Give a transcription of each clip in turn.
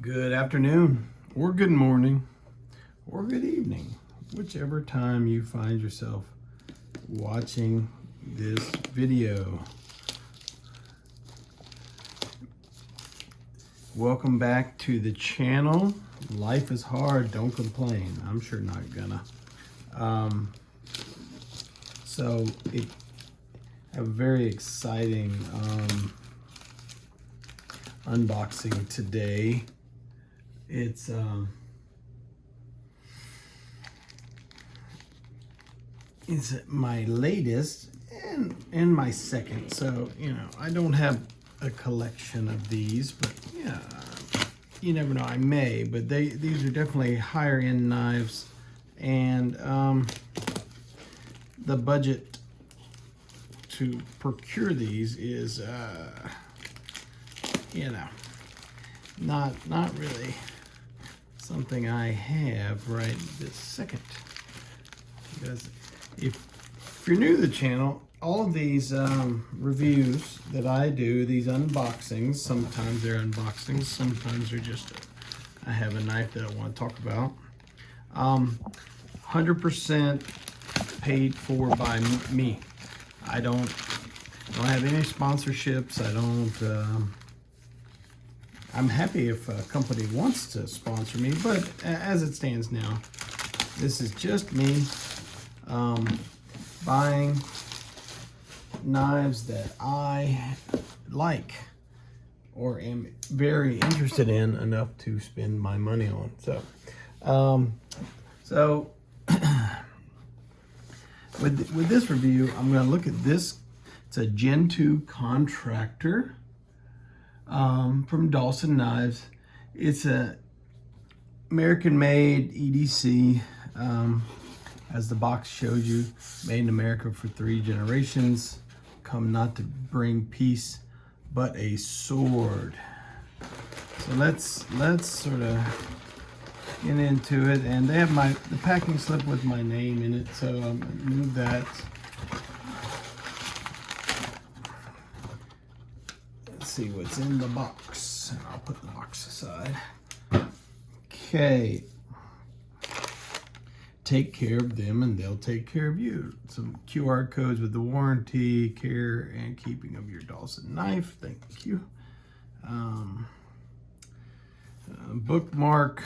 Good afternoon, or good morning, or good evening, whichever time you find yourself watching this video. Welcome back to the channel. Life is hard, don't complain. I'm sure not gonna. So a very exciting unboxing today. It's my latest and my second. So, you know, I don't have a collection of these, but yeah, you never know, I may, but these are definitely higher end knives, and the budget to procure these is you know, not really something I have right this second. Because if you're new to the channel, all of these reviews that I do, these unboxings, sometimes they're unboxings, sometimes they're just I have a knife that I want to talk about. 100% paid for by me. I don't have any sponsorships. I don't. I'm happy if a company wants to sponsor me, but as it stands now, this is just me buying knives that I like or am very interested in enough to spend my money on. So, with this review, I'm going to look at this. It's a Gen 2 Contractor from Dawson Knives. It's a American-made EDC, as the box shows you, made in America for 3 generations. Come not to bring peace, but a sword. So let's sort of get into it. And they have the packing slip with my name in it, so I'm gonna move that. See what's in the box, and I'll put the box aside. Okay, take care of them and they'll take care of you. Some QR codes with the warranty, care and keeping of your Dawson knife. Thank you. Bookmark,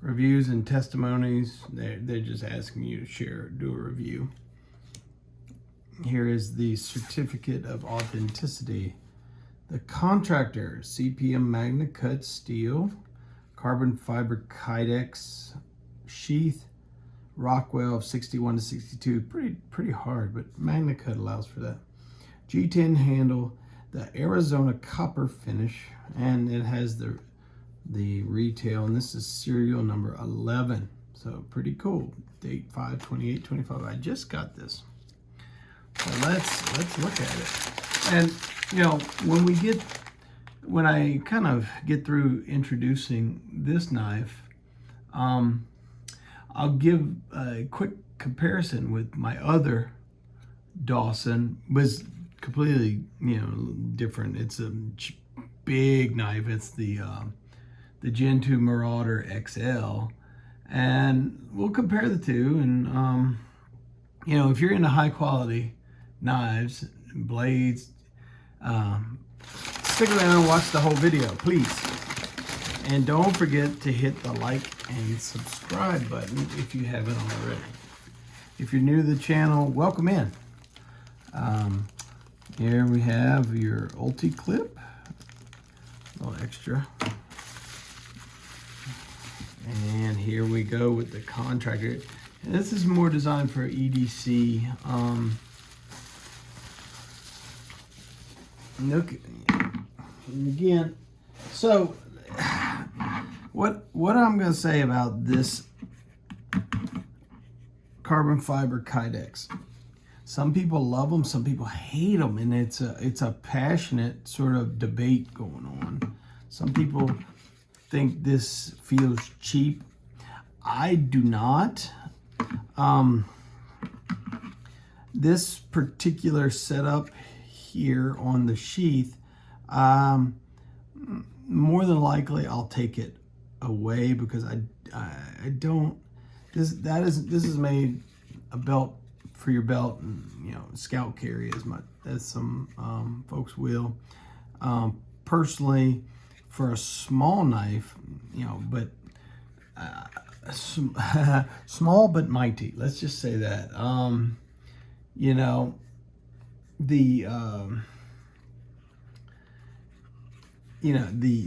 reviews and testimonies. They're just asking you to do a review. Here is the certificate of authenticity. The Contractor CPM-MagnaCut steel, carbon fiber Kydex sheath, Rockwell of 61 to 62. Pretty hard, but MagnaCut allows for that. G10 handle, the Arizona copper finish, and it has the retail, and this is serial number 11. So pretty cool. Date 5/28/25. I just got this. So let's look at it. And you know, when I kind of get through introducing this knife, I'll give a quick comparison with my other Dawson. Was completely, you know, different. It's a big knife. It's the Gen 2 Marauder XL, and we'll compare the two. And you know, if you're into high quality knives, blades, stick around and watch the whole video, please. And don't forget to hit the like and subscribe button if you haven't already. If you're new to the channel, welcome in. Here we have your ulti clip, a little extra. And here we go with the Contractor. And this is more designed for EDC. Look again. So what I'm going to say about this carbon fiber Kydex. Some people love them, some people hate them, and it's a passionate sort of debate going on. Some people think this feels cheap. I do not. This particular setup here on the sheath, more than likely I'll take it away because I don't. This is made a belt for your belt, and scout carry as much as some folks will. Personally, for a small knife, but small but mighty. Let's just say that.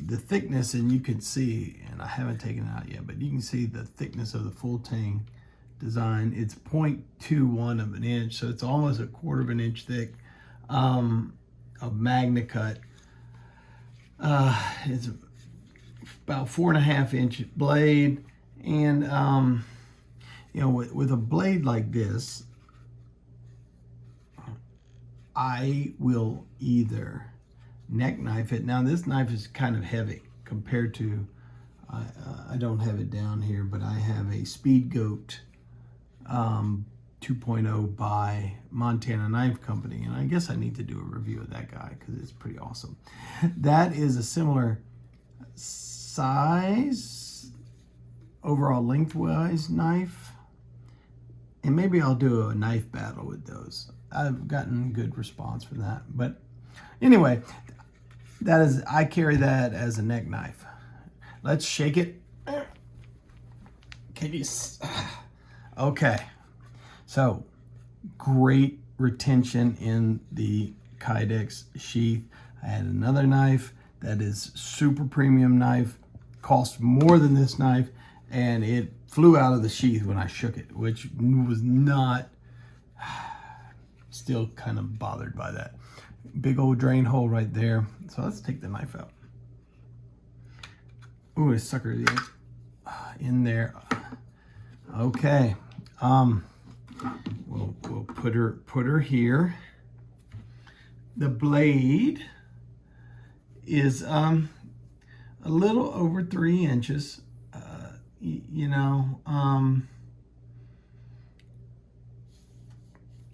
The thickness, and you can see, and I haven't taken it out yet, but you can see the thickness of the full tang design. It's 0.21 of an inch, so it's almost a quarter of an inch thick of MagnaCut. It's about 4.5 inch blade, and with a blade like this, I will either neck knife it. Now this knife is kind of heavy compared to, I don't have it down here, but I have a Speed Goat 2.0 by Montana Knife Company, and I guess I need to do a review of that guy because it's pretty awesome. That is a similar size, overall lengthwise knife, and maybe I'll do a knife battle with those. I've gotten good response from that, but anyway, I carry that as a neck knife. Let's shake it. Can you? Okay. So great retention in the Kydex sheath. I had another knife that is super premium knife, cost more than this knife, and it flew out of the sheath when I shook it, which was not, still kind of bothered by that. Big old drain hole right there. So let's take the knife out. Ooh, this sucker is in there. Okay. We'll put her here. The blade is a little over 3 inches.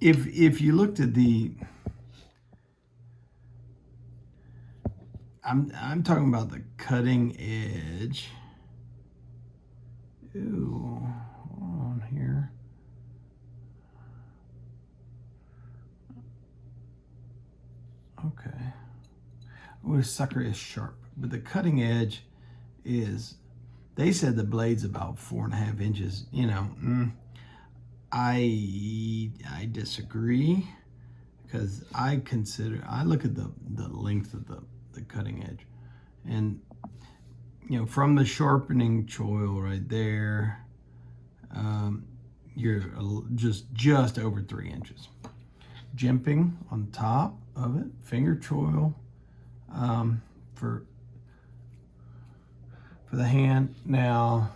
If you looked at the, I'm talking about the cutting edge. Ooh, hold on here. Okay. Oh, this sucker is sharp, but the cutting edge is, they said the blade's about 4.5 inches. I disagree, because I look at the length of the cutting edge, and from the sharpening choil right there, you're just over 3 inches. Jimping on top of it, finger choil for the hand. Now,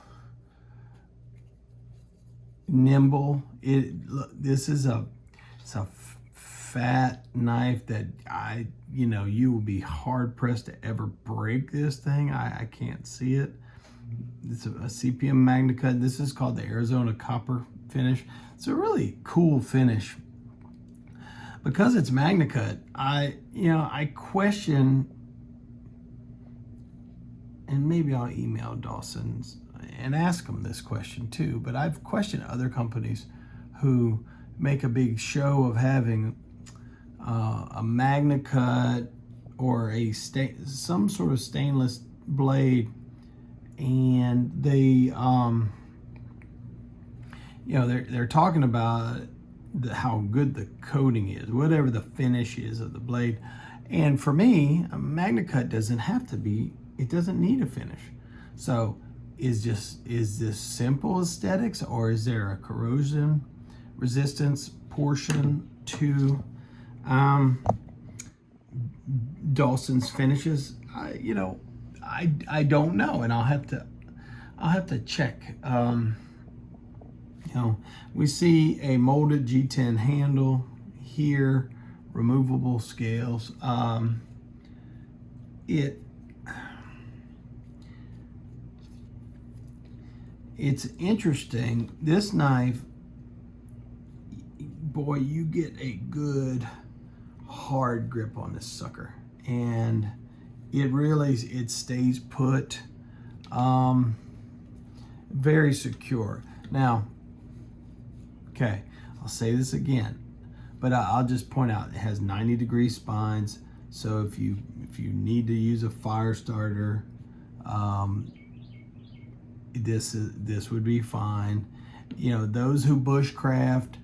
nimble. This is it's a fat knife that you will be hard pressed to ever break this thing. I can't see it. It's a CPM-MagnaCut. This is called the Arizona Copper finish. It's a really cool finish. Because it's MagnaCut, I question, and maybe I'll email Dawson's and ask them this question too, but I've questioned other companies who make a big show of having a MagnaCut or some sort of stainless blade, and they they're talking about how good the coating is, whatever the finish is of the blade. And for me, a MagnaCut doesn't have to be, it doesn't need a finish. So is this simple aesthetics, or is there a corrosion resistance portion to Dawson's finishes? I don't know, and I'll have to check. We see a molded G10 handle here, removable scales. It's interesting. This knife, boy, you get a good hard grip on this sucker, and it stays put. Very secure. Now, okay, I'll say this again, but I'll just point out it has 90-degree spines. So if you need to use a fire starter, this would be fine. You know, those who bushcraft,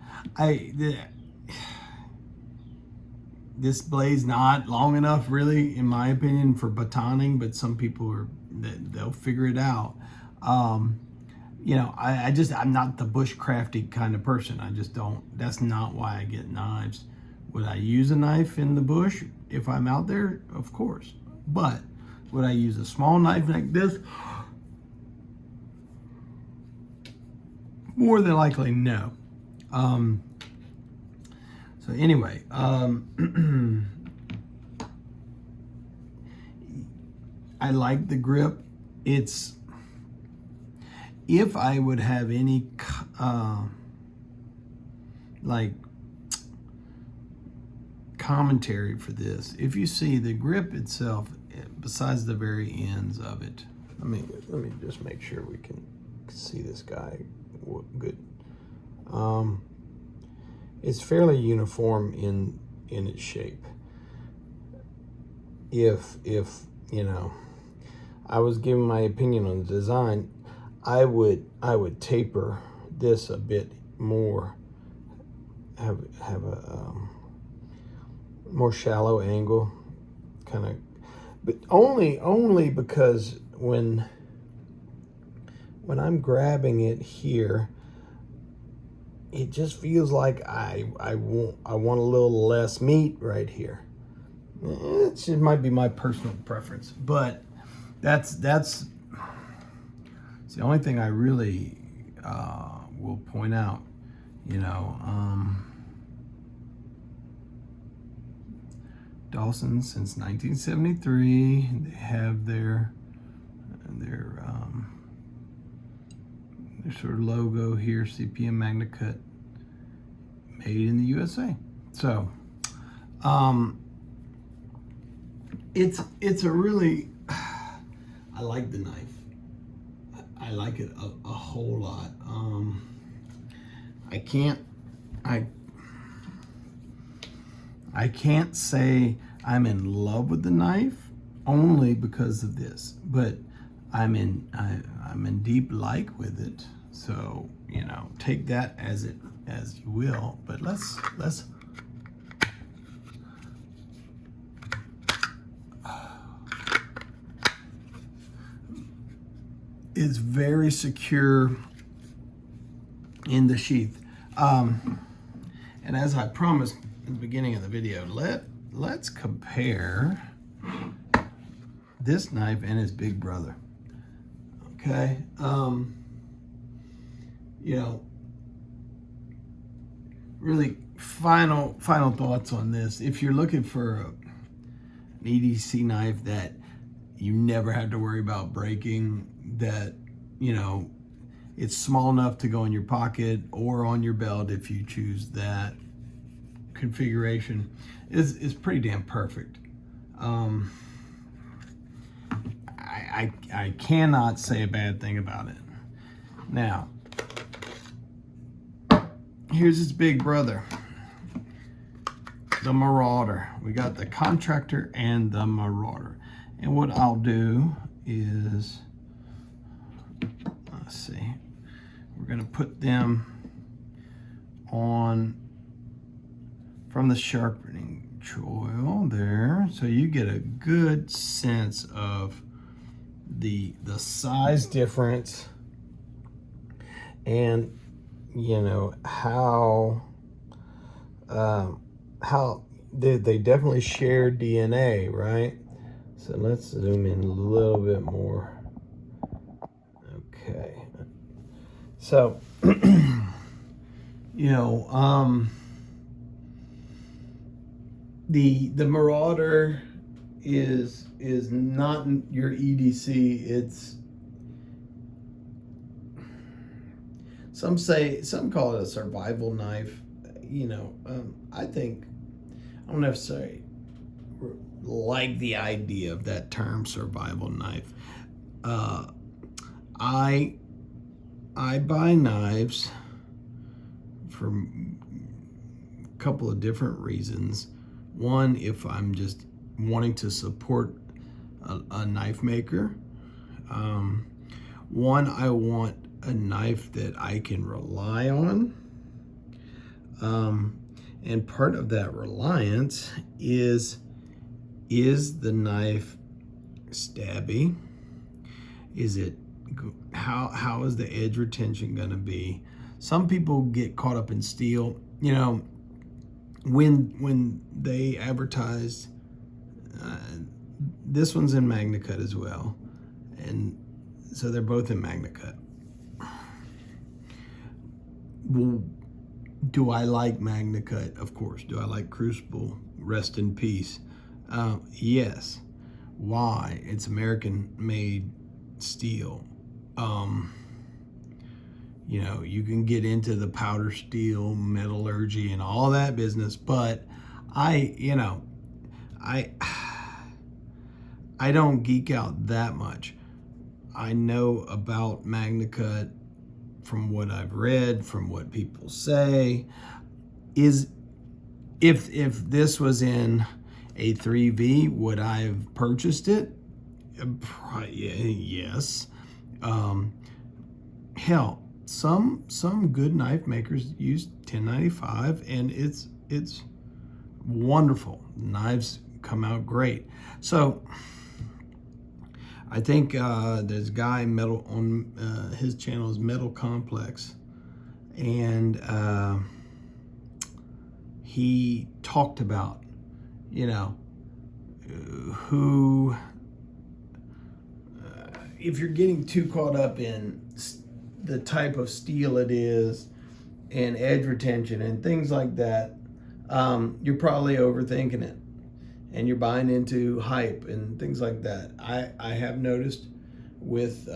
this blade's not long enough, really, in my opinion, for batoning, but some people they'll figure it out. You know, I'm not the bushcrafty kind of person. I just don't, that's not why I get knives. Would I use a knife in the bush if I'm out there? Of course. But would I use a small knife like this? More than likely, no. So anyway, I like the grip. It's, if I would have any like commentary for this, if you see the grip itself, besides the very ends of it, let me just make sure we can see this guy good. It's fairly uniform in its shape. If you know, I was giving my opinion on the design, I would taper this a bit more, have a more shallow angle, kind of, but only because when I'm grabbing it here, it just feels like I want a little less meat right here. It might be my personal preference, but that's the only thing I really will point out. You know, Dawson since 1973, they have their sort of logo here, CPM-MagnaCut, made in the USA. So it's a really, I like the knife. I like it a whole lot. I can't say I'm in love with the knife only because of this, but I'm in deep like with it. So, you know, take that as you will. But let's it's very secure in the sheath. And as I promised at the beginning of the video, let's compare this knife and his big brother. Okay, you know, really final thoughts on this. If you're looking for an EDC knife that you never had to worry about breaking, that, you know, it's small enough to go in your pocket or on your belt if you choose that configuration, is pretty damn perfect. I cannot say a bad thing about it. Now, here's his big brother, the Marauder. We got the Contractor and the Marauder. And what I'll do is, let's see, we're gonna put them on from the sharpening choil there, so you get a good sense of the size difference, and you know how they definitely share DNA, right? So let's zoom in a little bit more. Okay, so you know, the Marauder is not your EDC. It's, some call it a survival knife. You know, I think, I don't necessarily like the idea of that term, survival knife. I buy knives for a couple of different reasons. One, if I'm just wanting to support a knife maker. One, I want a knife that I can rely on. And part of that reliance is the knife stabby? Is it, how is the edge retention gonna be? Some people get caught up in steel. You know, when they advertised, this one's in MagnaCut as well, and so they're both in MagnaCut. Well, do I like MagnaCut? Of course. Do I like Crucible? Rest in peace. Yes. Why? It's American-made steel. You know, you can get into the powder steel, metallurgy, and all that business, but I don't geek out that much. I know about MagnaCut from what I've read, from what people say. If this was in a 3V, would I have purchased it? Yes. Hell, some good knife makers use 1095, and it's wonderful. Knives come out great. So I think there's a guy Metal on his channel is Metal Complex, and he talked about, you know, who if you're getting too caught up in the type of steel it is and edge retention and things like that, you're probably overthinking it. And you're buying into hype and things like that. I have noticed with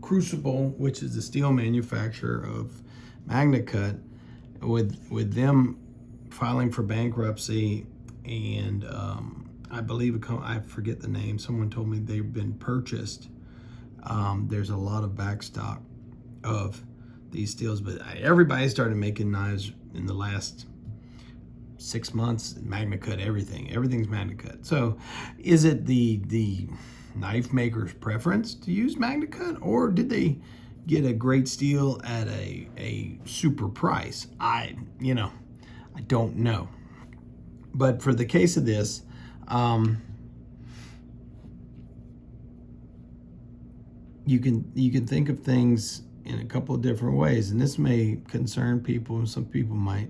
Crucible, which is the steel manufacturer of MagnaCut, with them filing for bankruptcy, and I believe, I forget the name, someone told me they've been purchased. There's a lot of backstock of these steels, but everybody started making knives in the last 6 months. MagnaCut, everything's MagnaCut. So is it the knife maker's preference to use MagnaCut, or did they get a great steel at a super price? I don't know. But for the case of this, you can think of things in a couple of different ways, and this may concern people, and some people might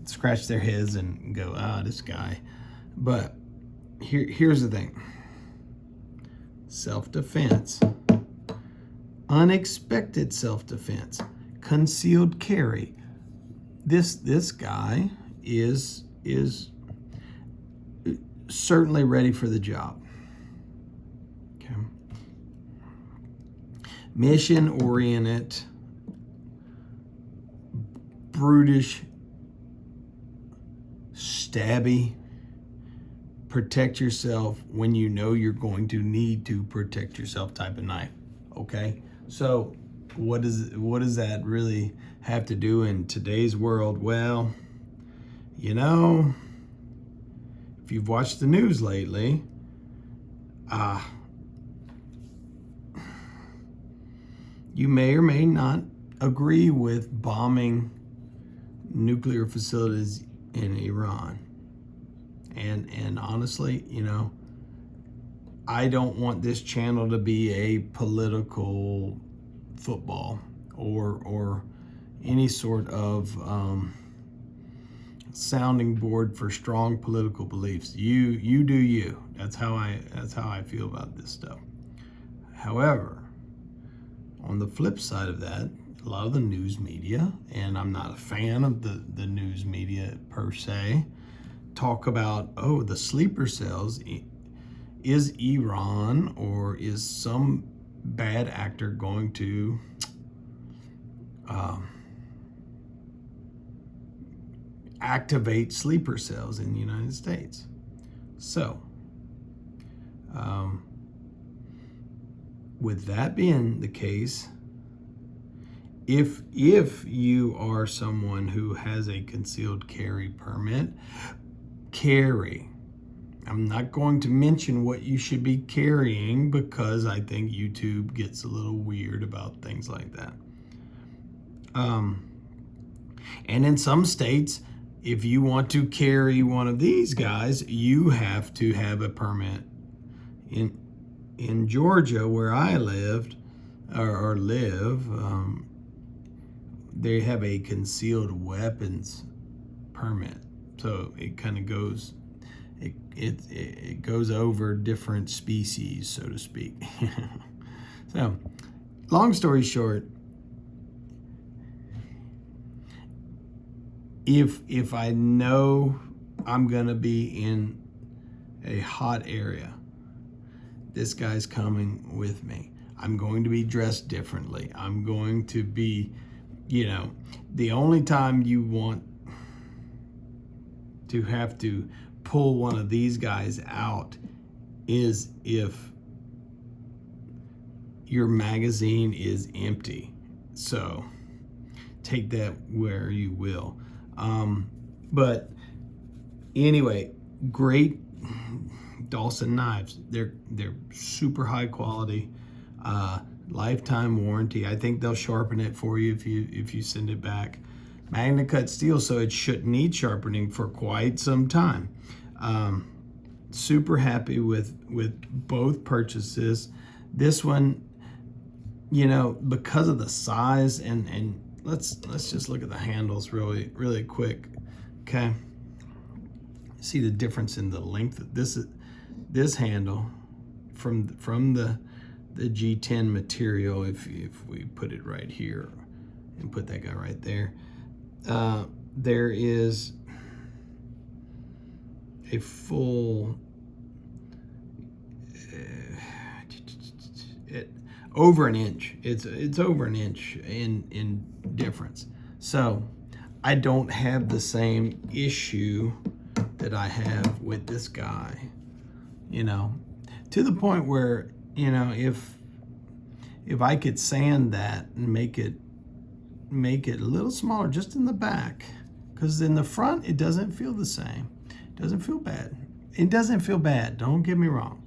scratch their heads and go, this guy. But here's the thing. Self-defense, unexpected self-defense, concealed carry. This guy is certainly ready for the job. Okay. Mission-oriented, brutish, stabby, protect yourself when you know you're going to need to protect yourself type of knife. Okay, so what does that really have to do in today's world? Well, you know, if you've watched the news lately, you may or may not agree with bombing nuclear facilities in Iran. And honestly, you know, I don't want this channel to be a political football or any sort of sounding board for strong political beliefs. You do you. That's how I feel about this stuff. However, on the flip side of that, a lot of the news media, and I'm not a fan of the news media per se, talk about, the sleeper cells. Is Iran or is some bad actor going to activate sleeper cells in the United States? So, with that being the case, if you are someone who has a concealed carry permit, carry. I'm not going to mention what you should be carrying because I think YouTube gets a little weird about things like that. And in some states, if you want to carry one of these guys, you have to have a permit. In Georgia, where I lived or live, they have a concealed weapons permit. So it kind of goes, it goes over different species, so to speak. So, long story short, if I know I'm gonna be in a hot area, this guy's coming with me. I'm going to be dressed differently. I'm going to be, you know, the only time you want to have to pull one of these guys out is if your magazine is empty. So take that where you will. But anyway, great Dawson knives. They're super high quality, lifetime warranty. I think they'll sharpen it for you if you send it back. MagnaCut steel, so it shouldn't need sharpening for quite some time. Super happy with both purchases. This one, you know, because of the size, and let's just look at the handles really quick. Okay, see the difference in the length of this handle from the G10 material. If we put it right here and put that guy right there, there is a full over an inch. It's over an inch in difference. So I don't have the same issue that I have with this guy, you know, to the point where, you know, if I could sand that and make it a little smaller just in the back, because in the front it doesn't feel the same. It doesn't feel bad. It doesn't feel bad, don't get me wrong.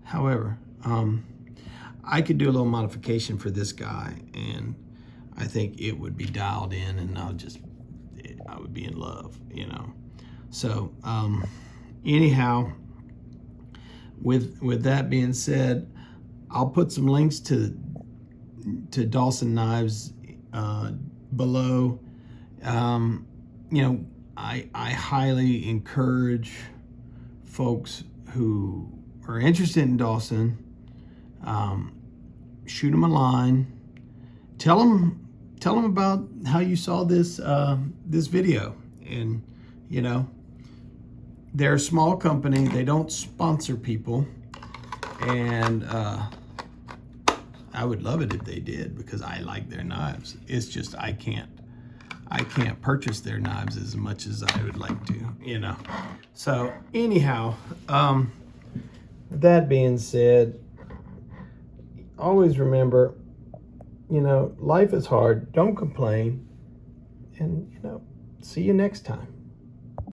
However, I could do a little modification for this guy, and I think it would be dialed in, and I would be in love, you know. So anyhow, with that being said, I'll put some links to Dawson Knives below. You know, I highly encourage folks who are interested in Dawson, shoot them a line, tell them about how you saw this this video. And you know, they're a small company, they don't sponsor people, and I would love it if they did, because I like their knives. It's just I can't purchase their knives as much as I would like to, you know. So anyhow, that being said, always remember, you know, life is hard. Don't complain. And, you know, see you next time.